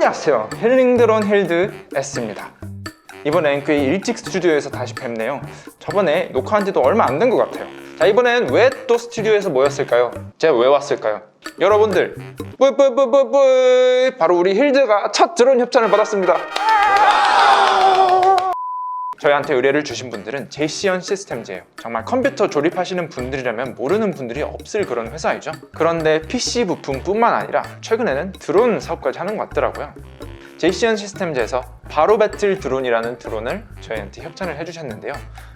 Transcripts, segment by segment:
안녕하세요, 힐링 드론 힐드 S입니다. 이번엔 꽤 일찍 스튜디오에서 다시 뵙네요. 저번에 녹화한 지도 얼마 안 된 것 같아요. 자, 이번엔 왜 또 스튜디오에서 모였을까요? 제가 왜 왔을까요? 여러분들 뿌뿌뿌뿌뿌, 바로 우리 힐드가 첫 드론 협찬을 받았습니다. 저희한테 의뢰를 주신 분들은 제이시언 시스템즈예요. 정말 컴퓨터 조립하시는 분들이라면 모르는 분들이 없을 그런 회사이죠. 그런데 PC 부품뿐만 아니라 최근에는 드론 사업까지 하는 것 같더라고요. 제이시언 시스템즈에서 바로 배틀 드론이라는 드론을 저희한테 협찬을 해주셨는데요.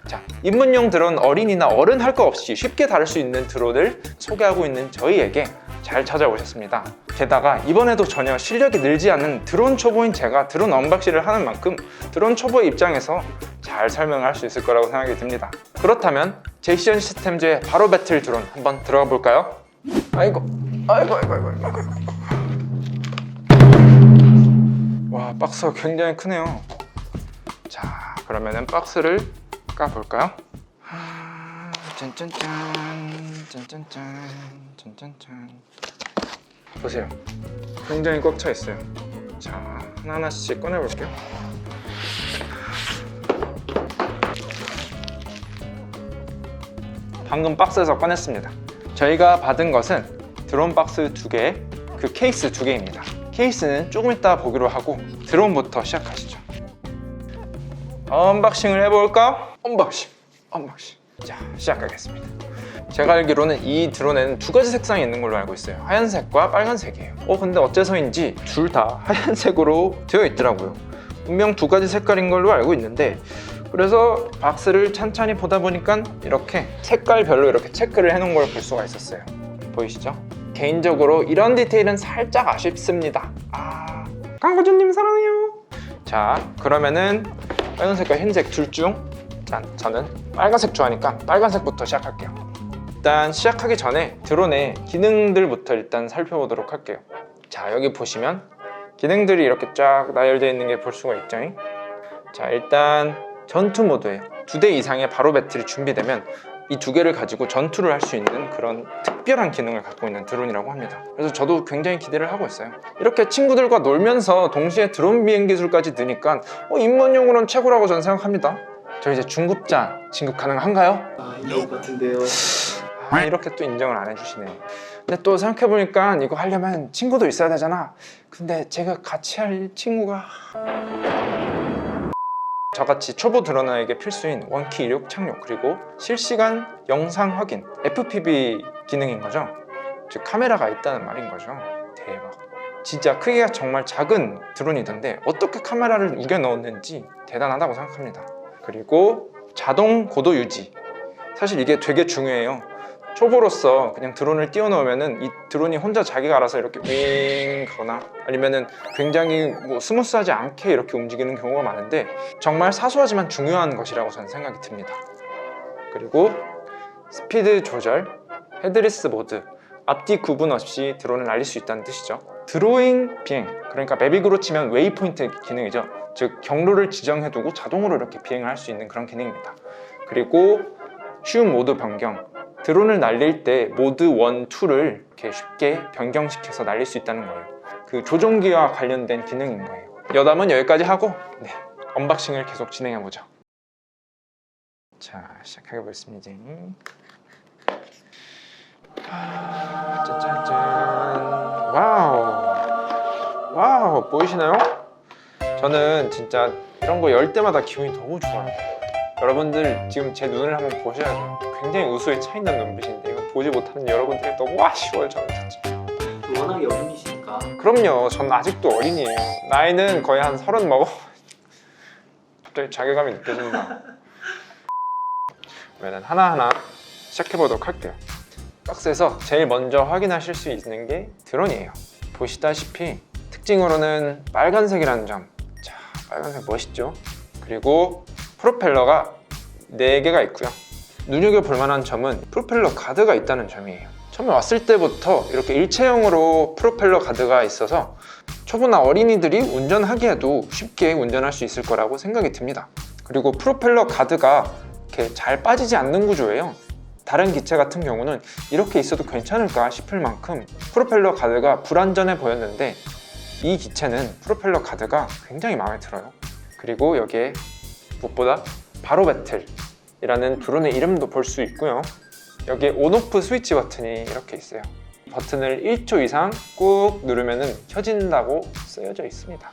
자, 입문용 드론, 어린이나 어른 할 거 없이 쉽게 다룰 수 있는 드론을 소개하고 있는 저희에게 잘 찾아오셨습니다. 게다가 이번에도 전혀 실력이 늘지 않는 드론 초보인 제가 드론 언박싱을 하는 만큼 드론 초보의 입장에서 잘 설명을 할 수 있을 거라고 생각이 듭니다. 그렇다면 제이시언 시스템즈의 바로 배틀 드론 한번 들어가 볼까요? 아이고. 와, 박스가 굉장히 크네요. 자, 그러면은 박스를 까볼까요? 짠짠짠, 짠짠짠, 짠짠짠. 보세요, 굉장히 꽉 차 있어요. 자, 하나하나씩 꺼내볼게요. 방금 박스에서 꺼냈습니다. 저희가 받은 것은 드론 박스 2개, 그 케이스 2개입니다. 케이스는 조금 이따 보기로 하고 드론부터 시작하시죠. 언박싱을 해볼까? 언박싱. 자, 시작하겠습니다. 제가 알기로는 이 드론에는 두 가지 색상이 있는 걸로 알고 있어요. 하얀색과 빨간색이에요. 근데 어째서인지 둘 다 하얀색으로 되어 있더라고요. 분명 두 가지 색깔인 걸로 알고 있는데, 그래서 박스를 찬찬히 보다 보니까 이렇게 색깔별로 이렇게 체크를 해놓은 걸 볼 수가 있었어요. 보이시죠? 개인적으로 이런 디테일은 살짝 아쉽습니다. 광고주님 사랑해요. 자, 그러면은 빨간색과 흰색 둘 중 저는 빨간색 좋아하니까 빨간색부터 시작할게요. 일단 시작하기 전에 드론의 기능들부터 일단 살펴보도록 할게요. 자, 여기 보시면 기능들이 이렇게 쫙 나열되어 있는 게 볼 수가 있죠. 자, 일단 전투 모드에 2대 이상의 바로 배틀이 준비되면 이 두 개를 가지고 전투를 할 수 있는 그런 특별한 기능을 갖고 있는 드론이라고 합니다. 그래서 저도 굉장히 기대를 하고 있어요. 이렇게 친구들과 놀면서 동시에 드론 비행 기술까지 느니까 입문용으로는 최고라고 저는 생각합니다. 저 이제 중급자 진급 가능한가요? 인정 같은데요. 이렇게 또 인정을 안 해주시네. 근데 또 생각해보니까 이거 하려면 친구도 있어야 되잖아. 근데 제가 같이 할 친구가... 저같이 초보 드러너에게 필수인 원키 이륙 착륙, 그리고 실시간 영상 확인, FPV 기능인 거죠. 즉 카메라가 있다는 말인 거죠. 대박. 진짜 크기가 정말 작은 드론이던데 어떻게 카메라를 우겨 넣었는지 대단하다고 생각합니다. 그리고 자동 고도 유지, 사실 이게 되게 중요해요. 초보로서 그냥 드론을 띄워놓으면은 이 드론이 혼자 자기가 알아서 이렇게 윙 가거나 아니면은 굉장히 스무스하지 않게 이렇게 움직이는 경우가 많은데, 정말 사소하지만 중요한 것이라고 저는 생각이 듭니다. 그리고 스피드 조절, 헤드리스 모드, 앞뒤 구분 없이 드론을 날릴 수 있다는 뜻이죠. 드로잉 비행, 그러니까 매빅으로 치면 웨이포인트 기능이죠. 즉 경로를 지정해두고 자동으로 이렇게 비행을 할 수 있는 그런 기능입니다. 그리고 쉬운 모드 변경, 드론을 날릴 때 모드 1, 2를 이렇게 쉽게 변경시켜서 날릴 수 있다는 거예요. 그 조종기와 관련된 기능인 거예요. 여담은 여기까지 하고 언박싱을 계속 진행해보죠. 자, 시작해보겠습니다. 짠짠짠. 와우, 보이시나요? 저는 진짜 이런 거 열 때마다 기분이 너무 좋아요. 여러분들 지금 제 눈을 한번 보셔야 돼요. 굉장히 우수에 차있는 눈빛인데 이거 보지 못하는 여러분들이 너무 아쉬워요. 저는 진짜. 워낙에 어린이시니까. 그럼요, 전 아직도 어린이에요. 나이는 거의 한 30 먹어. 갑자기 자괴감이 느껴진다. 그러면 하나하나 시작해보도록 할게요. 박스에서 제일 먼저 확인하실 수 있는 게 드론이에요. 보시다시피 특징으로는 빨간색이라는 점. 자, 빨간색 멋있죠? 그리고 프로펠러가 4개가 있고요. 눈여겨볼 만한 점은 프로펠러 가드가 있다는 점이에요. 처음에 왔을 때부터 이렇게 일체형으로 프로펠러 가드가 있어서 초보나 어린이들이 운전하기에도 쉽게 운전할 수 있을 거라고 생각이 듭니다. 그리고 프로펠러 가드가 이렇게 잘 빠지지 않는 구조예요. 다른 기체 같은 경우는 이렇게 있어도 괜찮을까 싶을 만큼 프로펠러 가드가 불안전해 보였는데 이 기체는 프로펠러 가드가 굉장히 마음에 들어요. 그리고 여기에 무엇보다 바로 배틀이라는 드론의 이름도 볼 수 있고요. 여기에 온오프 스위치 버튼이 이렇게 있어요. 버튼을 1초 이상 꾹 누르면 켜진다고 쓰여져 있습니다.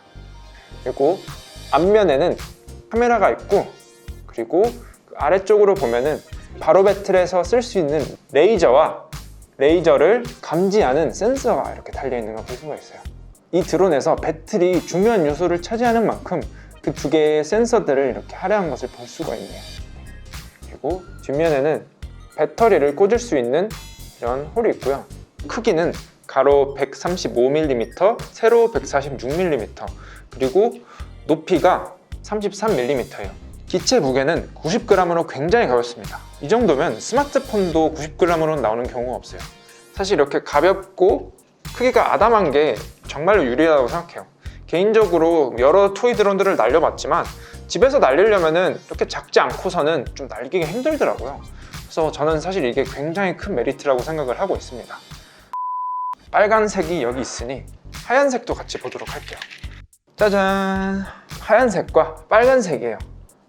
그리고 앞면에는 카메라가 있고, 그리고 그 아래쪽으로 보면은 바로 배틀에서 쓸 수 있는 레이저를 감지하는 센서가 이렇게 달려있는 걸 볼 수가 있어요. 이 드론에서 배틀이 중요한 요소를 차지하는 만큼 그 두 개의 센서들을 이렇게 할애한 것을 볼 수가 있네요. 그리고 뒷면에는 배터리를 꽂을 수 있는 이런 홀이 있고요. 크기는 가로 135mm, 세로 146mm, 그리고 높이가 33mm예요. 기체 무게는 90g으로 굉장히 가볍습니다. 이 정도면 스마트폰도 90g으로 나오는 경우가 없어요. 사실 이렇게 가볍고 크기가 아담한 게 정말로 유리하다고 생각해요. 개인적으로 여러 토이 드론들을 날려봤지만 집에서 날리려면 이렇게 작지 않고서는 좀 날리기가 힘들더라고요. 그래서 저는 사실 이게 굉장히 큰 메리트라고 생각을 하고 있습니다. 빨간색이 여기 있으니 하얀색도 같이 보도록 할게요. 짜잔! 하얀색과 빨간색이에요.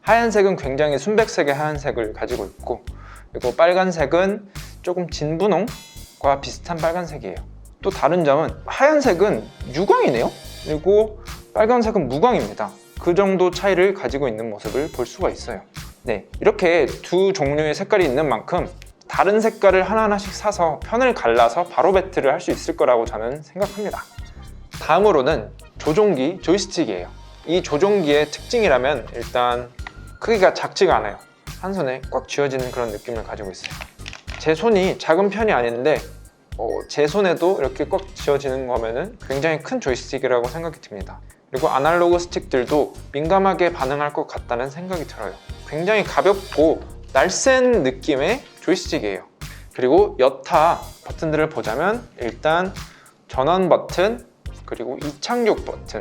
하얀색은 굉장히 순백색의 하얀색을 가지고 있고, 그리고 빨간색은 조금 진분홍과 비슷한 빨간색이에요. 또 다른 점은 하얀색은 유광이네요. 그리고 빨간색은 무광입니다. 그 정도 차이를 가지고 있는 모습을 볼 수가 있어요. 네, 이렇게 두 종류의 색깔이 있는 만큼 다른 색깔을 하나하나씩 사서 편을 갈라서 바로 배틀을 할 수 있을 거라고 저는 생각합니다. 다음으로는 조종기 조이스틱이에요. 이 조종기의 특징이라면 일단 크기가 작지가 않아요. 한 손에 꽉 쥐어지는 그런 느낌을 가지고 있어요. 제 손이 작은 편이 아닌데 제 손에도 이렇게 꽉 쥐어지는 거면은 굉장히 큰 조이스틱이라고 생각이 듭니다. 그리고 아날로그 스틱들도 민감하게 반응할 것 같다는 생각이 들어요. 굉장히 가볍고 날쌘 느낌의 조이스틱이에요. 그리고 여타 버튼들을 보자면 일단 전원 버튼, 그리고 이착륙 버튼,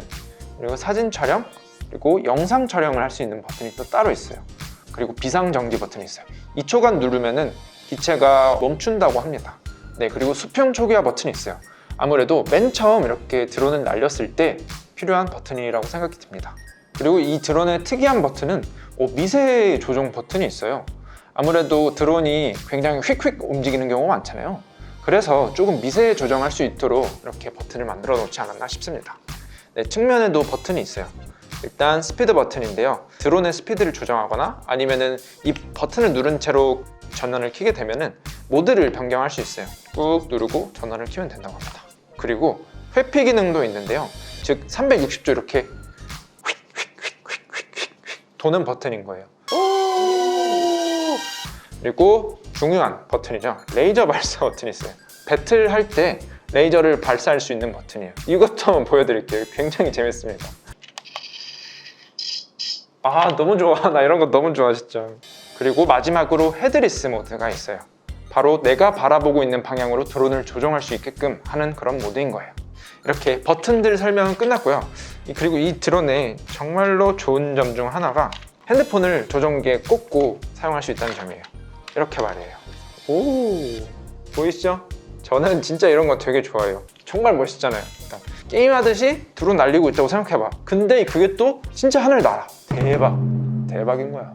그리고 사진 촬영, 그리고 영상 촬영을 할 수 있는 버튼이 또 따로 있어요. 그리고 비상정지 버튼이 있어요. 2초간 누르면은 기체가 멈춘다고 합니다. 네, 그리고 수평 초기화 버튼이 있어요. 아무래도 맨 처음 이렇게 드론을 날렸을 때 필요한 버튼이라고 생각이 듭니다. 그리고 이 드론의 특이한 버튼은 미세 조종 버튼이 있어요. 아무래도 드론이 굉장히 휙휙 움직이는 경우가 많잖아요. 그래서 조금 미세 조정할 수 있도록 이렇게 버튼을 만들어 놓지 않았나 싶습니다. 네, 측면에도 버튼이 있어요. 일단 스피드 버튼인데요. 드론의 스피드를 조정하거나 아니면은 이 버튼을 누른 채로 전원을 켜게 되면은 모드를 변경할 수 있어요. 꾹 누르고 전원을 켜면 된다고 합니다. 그리고 회피 기능도 있는데요. 즉 360도 이렇게 도는 버튼인 거예요. 그리고 중요한 버튼이죠. 레이저 발사 버튼이 있어요. 배틀 할 때 레이저를 발사할 수 있는 버튼이에요. 이것도 한번 보여드릴게요. 굉장히 재밌습니다. 아, 너무 좋아. 나 이런 거 너무 좋아 진짜. 그리고 마지막으로 헤드리스 모드가 있어요. 바로 내가 바라보고 있는 방향으로 드론을 조종할 수 있게끔 하는 그런 모드인 거예요. 이렇게 버튼들 설명은 끝났고요. 그리고 이 드론의 정말로 좋은 점 중 하나가 핸드폰을 조종기에 꽂고 사용할 수 있다는 점이에요. 이렇게 말이에요. 오, 보이시죠? 저는 진짜 이런 거 되게 좋아해요. 정말 멋있잖아요. 일단 게임하듯이 드론 날리고 있다고 생각해봐. 근데 그게 또 진짜 하늘 날아. 대박인 거야.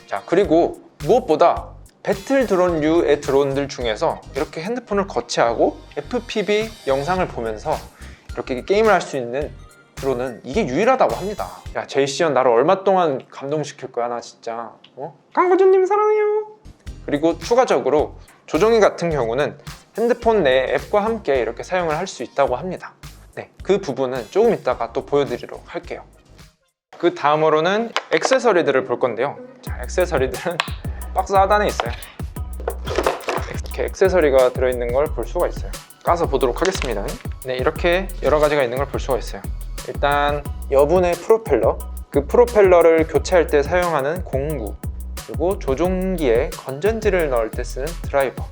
자, 그리고 무엇보다 배틀 드론류의 드론들 중에서 이렇게 핸드폰을 거치하고 FPV 영상을 보면서 이렇게 게임을 할 수 있는 드론은 이게 유일하다고 합니다. 야, 제이시언 나를 얼마 동안 감동시킬 거야 나 진짜. 강구준님 사랑해요. 그리고 추가적으로 조종이 같은 경우는 핸드폰 내 앱과 함께 이렇게 사용을 할 수 있다고 합니다. 네, 그 부분은 조금 이따가 또 보여드리도록 할게요. 그 다음으로는 액세서리들을 볼 건데요. 자, 액세서리들은 박스 하단에 있어요. 이렇게 액세서리가 들어있는 걸 볼 수가 있어요. 까서 보도록 하겠습니다. 네, 이렇게 여러 가지가 있는 걸 볼 수가 있어요. 일단 여분의 프로펠러, 그 프로펠러를 교체할 때 사용하는 공구, 그리고 조종기에 건전지를 넣을 때 쓰는 드라이버,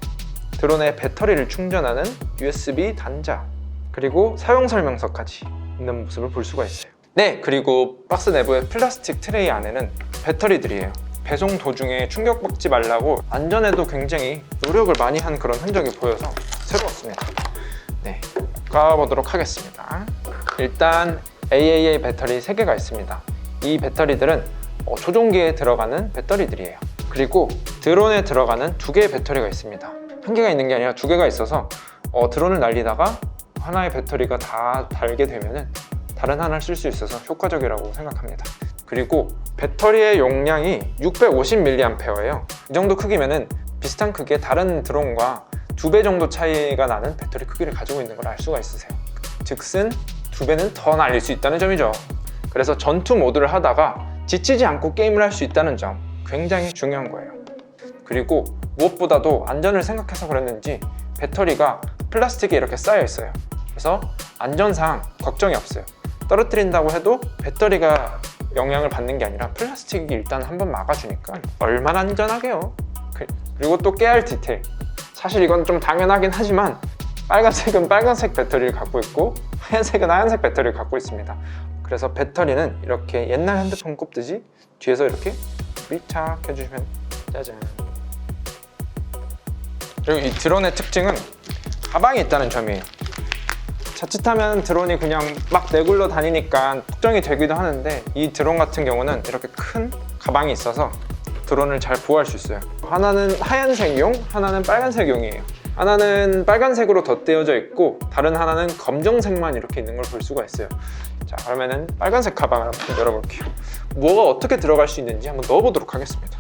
드론의 배터리를 충전하는 USB 단자, 그리고 사용 설명서까지 있는 모습을 볼 수가 있어요. 네, 그리고 박스 내부의 플라스틱 트레이 안에는 배터리들이에요. 배송 도중에 충격받지 말라고 안전에도 굉장히 노력을 많이 한 그런 흔적이 보여서 새로웠습니다. 네, 까보도록 하겠습니다. 일단 AAA 배터리 3개가 있습니다. 이 배터리들은 조종기에 들어가는 배터리들이에요. 그리고 드론에 들어가는 2개의 배터리가 있습니다. 1개가 있는 게 아니라 2개가 있어서 드론을 날리다가 하나의 배터리가 다 닳게 되면은 다른 하나를 쓸 수 있어서 효과적이라고 생각합니다. 그리고 배터리의 용량이 650mAh예요. 이 정도 크기면은 비슷한 크기의 다른 드론과 2배 정도 차이가 나는 배터리 크기를 가지고 있는 걸 알 수가 있으세요. 즉슨 2배는 더 날릴 수 있다는 점이죠. 그래서 전투 모드를 하다가 지치지 않고 게임을 할 수 있다는 점 굉장히 중요한 거예요. 그리고 무엇보다도 안전을 생각해서 그랬는지 배터리가 플라스틱에 이렇게 쌓여 있어요. 그래서 안전상 걱정이 없어요. 떨어뜨린다고 해도 배터리가 영향을 받는 게 아니라 플라스틱이 일단 한번 막아주니까 얼마나 안전하게요. 그리고 또 깨알 디테일, 사실 이건 좀 당연하긴 하지만 빨간색은 빨간색 배터리를 갖고 있고 하얀색은 하얀색 배터리를 갖고 있습니다. 그래서 배터리는 이렇게 옛날 핸드폰 꼽듯이 뒤에서 이렇게 밀착 해주시면 짜잔. 그리고 이 드론의 특징은 가방이 있다는 점이에요. 자칫하면 드론이 그냥 막 내굴러 다니니까 특정이 되기도 하는데 이 드론 같은 경우는 이렇게 큰 가방이 있어서 드론을 잘 보호할 수 있어요. 하나는 하얀색용, 하나는 빨간색용이에요. 하나는 빨간색으로 덧대어져 있고 다른 하나는 검정색만 이렇게 있는 걸 볼 수가 있어요. 자, 그러면은 빨간색 가방을 한번 열어볼게요. 뭐가 어떻게 들어갈 수 있는지 한번 넣어보도록 하겠습니다.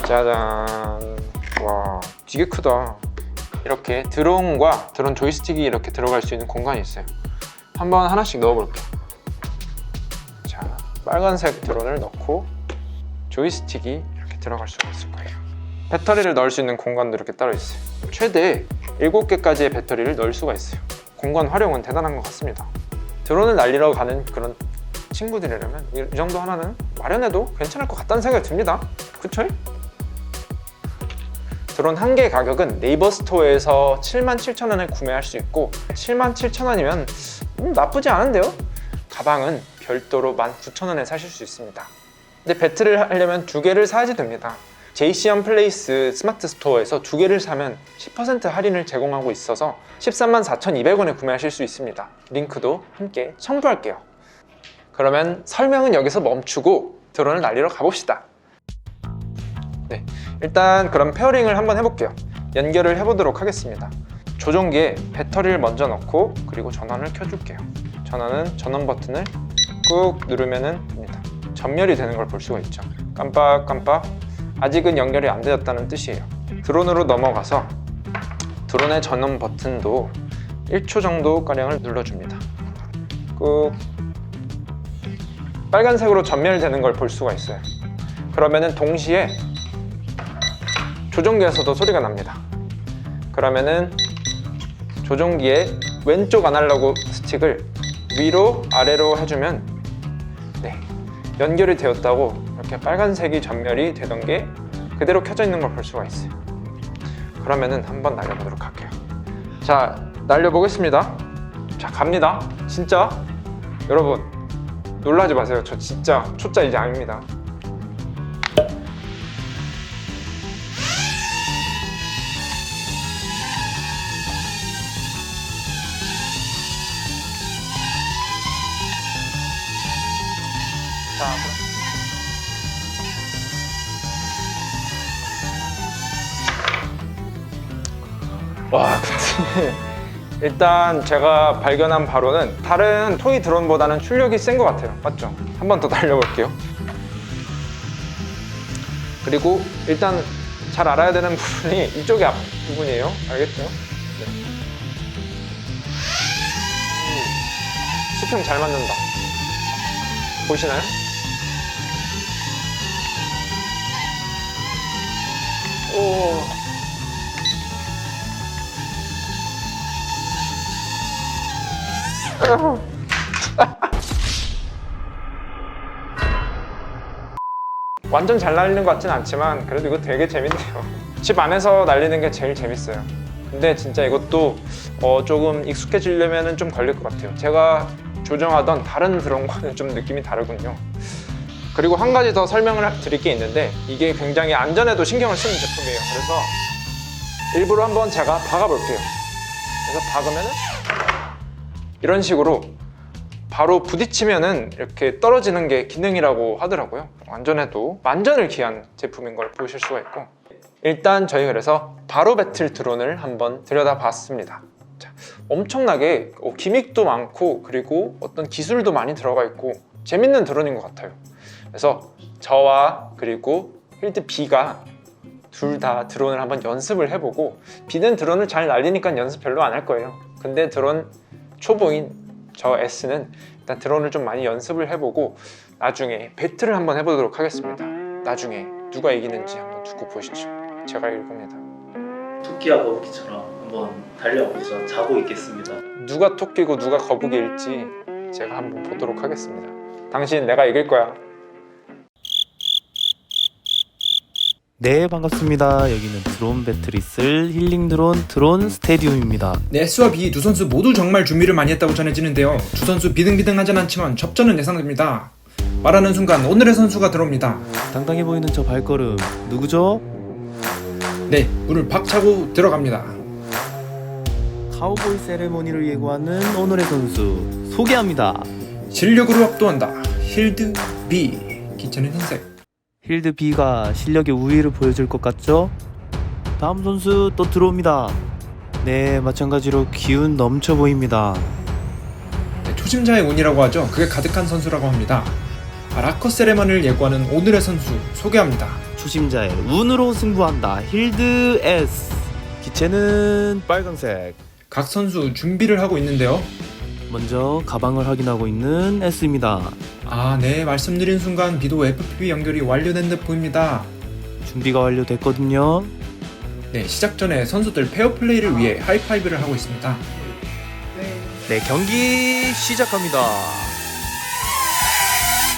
짜잔. 와, 되게 크다. 이렇게 드론과 드론 조이스틱이 이렇게 들어갈 수 있는 공간이 있어요. 한번 하나씩 넣어볼게요. 자, 빨간색 드론을 넣고 조이스틱이 이렇게 들어갈 수가 있을 거예요. 배터리를 넣을 수 있는 공간도 이렇게 따로 있어요. 최대 7개까지의 배터리를 넣을 수가 있어요. 공간 활용은 대단한 것 같습니다. 드론을 날리러 가는 그런 친구들이라면 이 정도 하나는 마련해도 괜찮을 것 같다는 생각이 듭니다. 그쵸? 드론 한 개의 가격은 네이버 스토어에서 77,000원에 구매할 수 있고 77,000원이면 나쁘지 않은데요? 가방은 별도로 19,000원에 사실 수 있습니다. 근데 배틀을 하려면 2개를 사야지 됩니다. JCM 플레이스 스마트 스토어에서 2개를 사면 10% 할인을 제공하고 있어서 134,200원에 구매하실 수 있습니다. 링크도 함께 첨부할게요. 그러면 설명은 여기서 멈추고 드론을 날리러 가봅시다. 네, 일단 그럼 페어링을 한번 해볼게요. 연결을 해보도록 하겠습니다. 조종기에 배터리를 먼저 넣고 그리고 전원을 켜줄게요. 전원은 전원 버튼을 꾹 누르면 됩니다. 전멸이 되는 걸 볼 수가 있죠. 깜빡깜빡. 아직은 연결이 안 되었다는 뜻이에요. 드론으로 넘어가서 드론의 전원 버튼도 1초 정도 가량을 눌러줍니다. 꾹. 빨간색으로 전멸되는 걸 볼 수가 있어요. 그러면은 동시에 조종기에서도 소리가 납니다. 그러면은 조종기의 왼쪽 아날로그 스틱을 위로 아래로 해주면 네, 연결이 되었다고 이렇게 빨간색이 전멸이 되던 게 그대로 켜져 있는 걸 볼 수가 있어요. 그러면은 한번 날려보도록 할게요. 자, 날려보겠습니다. 자, 갑니다. 진짜 여러분 놀라지 마세요. 저 진짜 초짜 이제 아닙니다. 자, 와, 근데 일단 제가 발견한 바로는 다른 토이 드론보다는 출력이 센 것 같아요. 맞죠? 한 번 더 달려볼게요. 그리고 일단 잘 알아야 되는 부분이 이쪽이 앞부분이에요. 알겠죠? 네. 수평 잘 맞는다. 보시나요? 오. 완전 잘 날리는 것 같진 않지만 그래도 이거 되게 재밌네요. 집 안에서 날리는 게 제일 재밌어요. 근데 진짜 이것도 조금 익숙해지려면 좀 걸릴 것 같아요. 제가 조정하던 다른 드론과는 좀 느낌이 다르군요. 그리고 한 가지 더 설명을 드릴 게 있는데 이게 굉장히 안전에도 신경을 쓰는 제품이에요. 그래서 일부러 한번 제가 박아볼게요. 그래서 박으면은 이런 식으로 바로 부딪히면은 이렇게 떨어지는 게 기능이라고 하더라고요. 안전에도 만전을 기한 제품인 걸 보실 수가 있고, 일단 저희 그래서 바로 배틀 드론을 한번 들여다봤습니다. 자, 엄청나게 기믹도 많고 그리고 어떤 기술도 많이 들어가 있고 재밌는 드론인 것 같아요. 그래서 저와 그리고 필드 B가 둘 다 드론을 한번 연습을 해보고, B는 드론을 잘 날리니까 연습 별로 안 할 거예요. 근데 드론 초보인 저 S는 일단 드론을 좀 많이 연습을 해보고 나중에 배틀을 한번 해보도록 하겠습니다. 나중에 누가 이기는지 한번 두고 보시죠. 제가 이길 겁니다. 토끼와 거북이처럼 한번 달려보죠. 자고 있겠습니다. 누가 토끼고 누가 거북이일지 제가 한번 보도록 하겠습니다. 당신 내가 이길 거야. 네, 반갑습니다. 여기는 드론 배틀이 있을 힐링 드론 스테디움입니다. 네, S와 B 두 선수 모두 정말 준비를 많이 했다고 전해지는데요. 두 선수 비등비등하진 않지만 접전은 예상됩니다. 말하는 순간 오늘의 선수가 들어옵니다. 당당해 보이는 저 발걸음 누구죠? 네, 문을 박차고 들어갑니다. 카우보이 세레모니를 예고하는 오늘의 선수 소개합니다. 실력으로 압도한다. 힐드 B. 기체는 흰색. 힐드 B가 실력의 우위를 보여줄 것 같죠? 다음 선수 또 들어옵니다. 네, 마찬가지로 기운 넘쳐 보입니다. 네, 초심자의 운이라고 하죠. 그게 가득한 선수라고 합니다. 라커 세레머니를 예고하는 오늘의 선수 소개합니다. 초심자의 운으로 승부한다. 힐드 S. 기체는 빨강색. 각 선수 준비를 하고 있는데요. 먼저 가방을 확인하고 있는 S입니다. 아, 네, 말씀드린 순간 B도 FPV 연결이 완료된 듯 보입니다. 준비가 완료됐거든요. 네, 시작 전에 선수들 페어플레이를 위해 하이파이브를 하고 있습니다. 네, 경기 시작합니다.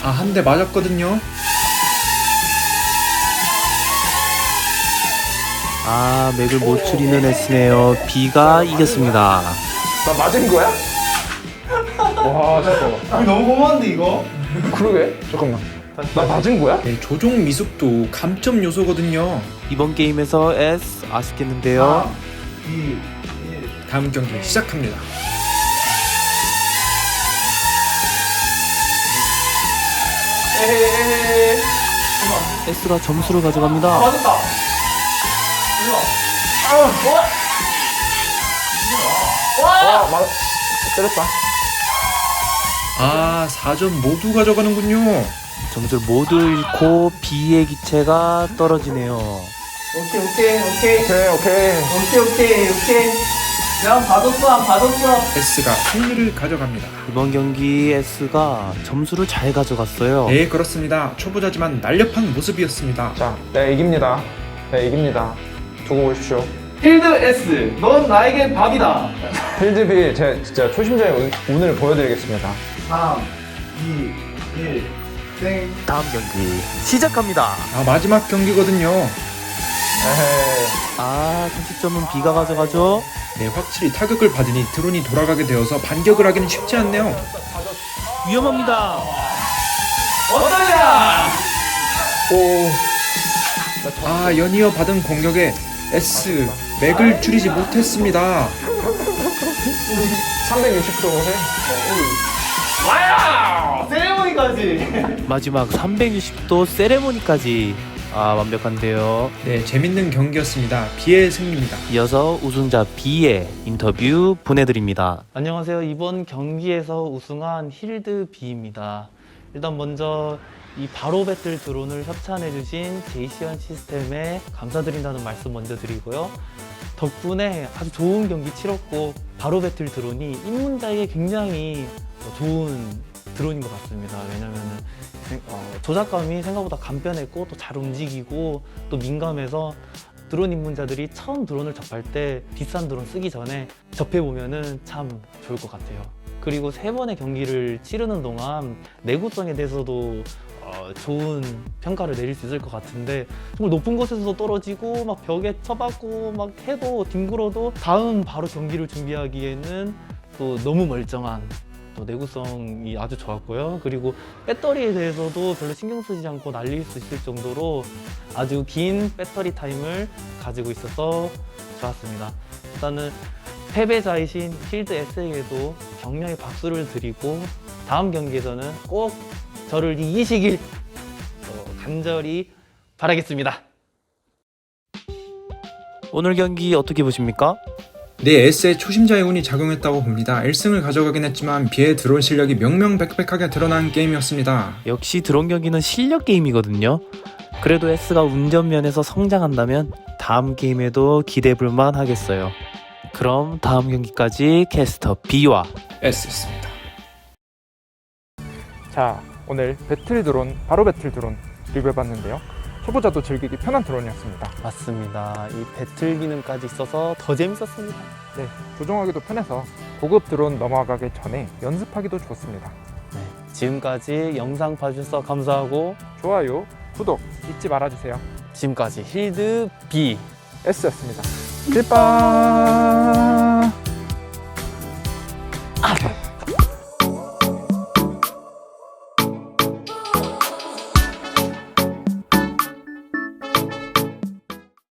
아, 한 대 맞았거든요. 아, 맥을 못 추리는 S네요. B가 이겼습니다. 나 맞은 거야? 와, 잠깐만. 너무 고마운데 이거? 그러게? 잠깐만. 나 맞은 거야? 네, 조종 미숙도 감점 요소거든요. 이번 게임에서 S 아쉽겠는데요. 다음 경기 시작합니다. S가 점수를 가져갑니다. 맞았다. 맞 때렸다. 아, 4점 모두 가져가는군요. 점수를 모두 잃고 B의 기체가 떨어지네요. 오케이. 야, 봐줬어. S가 승리를 가져갑니다. 이번 경기 S가 점수를 잘 가져갔어요. 네, 그렇습니다. 초보자지만 날렵한 모습이었습니다. 자, 내가 이깁니다. 내가 이깁니다. 두고 보십시오. 필드 S, 넌 나에겐 밥이다. 필드비 제가 진짜 초심자의 운을 보여드리겠습니다. 3, 2, 1, 땡. 다음 경기 시작합니다. 아, 마지막 경기거든요. 에헤이. 아, 선취점은 B가 가져가죠. 네, 확실히 타격을 받으니 드론이 돌아가게 되어서 반격을 하기는 쉽지 않네요. 위험합니다. 어떠냐? 오. 아, 연이어 받은 공격에 S 맥을 줄이지 못했습니다. 360도 해. 와야! 세레모니까지. 마지막 360도 세레모니까지. 아, 완벽한데요. 네, 재밌는 경기였습니다. B의 승리입니다. 이어서 우승자 B의 인터뷰 보내드립니다. 안녕하세요. 이번 경기에서 우승한 힐드 B입니다. 일단 먼저 이 바로 배틀 드론을 협찬해주신 제이시언 시스템에 감사드린다는 말씀 먼저 드리고요. 덕분에 아주 좋은 경기 치렀고 바로 배틀 드론이 입문자에게 굉장히 좋은 드론인 것 같습니다. 왜냐면은 조작감이 생각보다 간편했고 또 잘 움직이고 또 민감해서 드론 입문자들이 처음 드론을 접할 때 비싼 드론 쓰기 전에 접해보면은 참 좋을 것 같아요. 그리고 3번의 경기를 치르는 동안 내구성에 대해서도 좋은 평가를 내릴 수 있을 것 같은데, 정말 높은 곳에서 떨어지고 막 벽에 쳐박고 막 해도 뒹굴어도 다음 바로 경기를 준비하기에는 또 너무 멀쩡한 또 내구성이 아주 좋았고요. 그리고 배터리에 대해서도 별로 신경 쓰지 않고 날릴 수 있을 정도로 아주 긴 배터리 타임을 가지고 있어서 좋았습니다. 일단은 패배자이신 힐드 S에게도 격려의 박수를 드리고 다음 경기에서는 꼭 저를 이기시길 간절히 바라겠습니다. 오늘 경기 어떻게 보십니까? 내 S에 초심자의 운이 작용했다고 봅니다. 1승을 가져가긴 했지만 B의 드론 실력이 명명백백하게 드러난 게임이었습니다. 역시 드론 경기는 실력 게임이거든요. 그래도 S가 운전면에서 성장한다면 다음 게임에도 기대해볼만 하겠어요. 그럼 다음 경기까지 캐스터 B와 S였습니다. 자, 오늘 배틀 드론, 바로 배틀 드론 리뷰해봤는데요. 초보자도 즐기기 편한 드론이었습니다. 맞습니다. 이 배틀 기능까지 있어서 더 재밌었습니다. 네, 조종하기도 편해서 고급 드론 넘어가기 전에 연습하기도 좋습니다. 네, 지금까지 영상 봐주셔서 감사하고 좋아요, 구독 잊지 말아주세요. 지금까지 힐드 B S였습니다. 킬빵!